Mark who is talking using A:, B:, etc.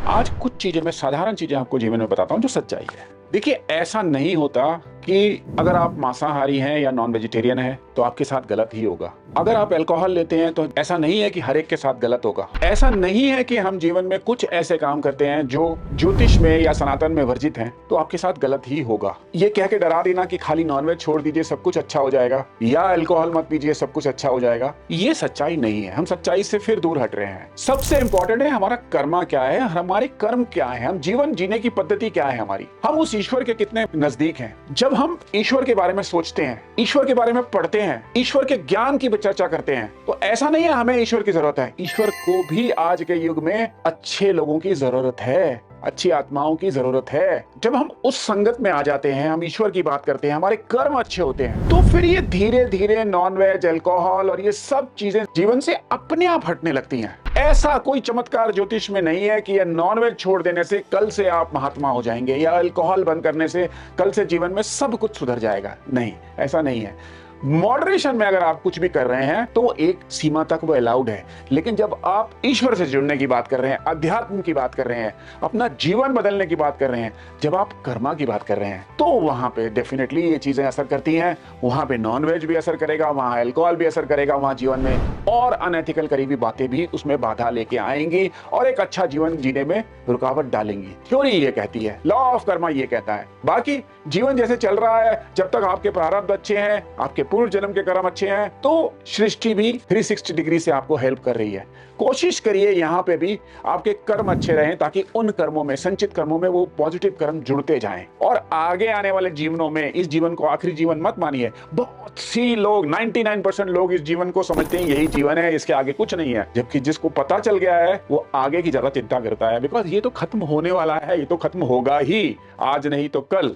A: आज कुछ चीजें, मैं साधारण चीजें आपको जीवन में बताता हूं जो सच्चाई है। देखिए, ऐसा नहीं होता कि अगर आप मांसाहारी हैं या नॉन वेजिटेरियन हैं तो आपके साथ गलत ही होगा। अगर आप अल्कोहल लेते हैं तो ऐसा नहीं है कि हर एक के साथ गलत होगा। ऐसा नहीं है कि हम जीवन में कुछ ऐसे काम करते हैं जो ज्योतिष में या सनातन में वर्जित हैं तो आपके साथ गलत ही होगा। ये कह के डरा देना कि खाली नॉनवेज छोड़ दीजिए सब कुछ अच्छा हो जाएगा, या अल्कोहल मत पीजिए सब कुछ अच्छा हो जाएगा, ये सच्चाई नहीं है। हम सच्चाई से फिर दूर हट रहे हैं। सबसे इंपॉर्टेंट है हमारा कर्मा क्या है, हमारे कर्म क्या है, हम जीवन जीने की पद्धति क्या है हमारी, हम उस ईश्वर के कितने नजदीक हैं। जब हम ईश्वर के बारे में सोचते हैं, ईश्वर के बारे में पढ़ते हैं, ईश्वर के ज्ञान की चर्चा करते हैं, तो ऐसा नहीं है हमें ईश्वर की जरूरत है। ईश्वर को भी आज के युग में अच्छे लोगों की जरूरत है, अच्छी आत्माओं की जरूरत है। जब हम उस संगत में आ जाते हैं, हम ईश्वर की बात करते हैं, हमारे कर्म अच्छे होते हैं, तो फिर ये धीरे धीरे नॉनवेज, अल्कोहल और ये सब चीजें जीवन से अपने आप हटने लगती हैं। ऐसा कोई चमत्कार ज्योतिष में नहीं है कि ये नॉनवेज छोड़ देने से कल से आप महात्मा हो जाएंगे, या अल्कोहल बंद करने से कल से जीवन में सब कुछ सुधर जाएगा। नहीं, ऐसा नहीं है। मॉडरेशन में अगर आप कुछ भी कर रहे हैं तो एक सीमा तक वो अलाउड है, लेकिन जब आप ईश्वर से जुड़ने की बात कर रहे हैं, अध्यात्म की बात कर रहे हैं, अपना जीवन बदलने की बात कर रहे हैं, जब आप कर्मा की बात कर रहे हैं, तो वहां पे डेफिनेटली ये चीजें असर करती हैं। वहां पे नॉनवेज भी असर करेगा, वहां अल्कोहल भी असर करेगा, वहां जीवन में और अनएथिकल करीबी बातें भी उसमें बाधा लेके आएंगी और एक अच्छा जीवन जीने में रुकावट डालेंगी। थ्योरी ये कहती है, लॉ ऑफ कर्मा ये कहता है। बाकी जीवन जैसे चल रहा है, जब तक आपके प्रारब्ध अच्छे हैं, आपके पूर्व जन्म के कर्म अच्छे हैं, तो सृष्टि भी 360 डिग्री से आपको हेल्प कर रही है। कोशिश करिए यहाँ पे भी आपके कर्म अच्छे रहें, ताकि उन कर्मों में, संचित कर्मों में वो पॉजिटिव कर्म जुड़ते जाएं और आगे आने वाले जीवनों में इस जीवन को आखिरी जीवन मत मानिए। बहुत सी लोग, 99% लोग इस जीवन को समझते हैं यही जीवन है, इसके आगे कुछ नहीं है, जबकि जिसको पता चल गया है वो आगे की ज्यादा चिंता करता है, बिकॉज ये तो खत्म होने वाला है, ये तो खत्म होगा ही, आज नहीं तो कल।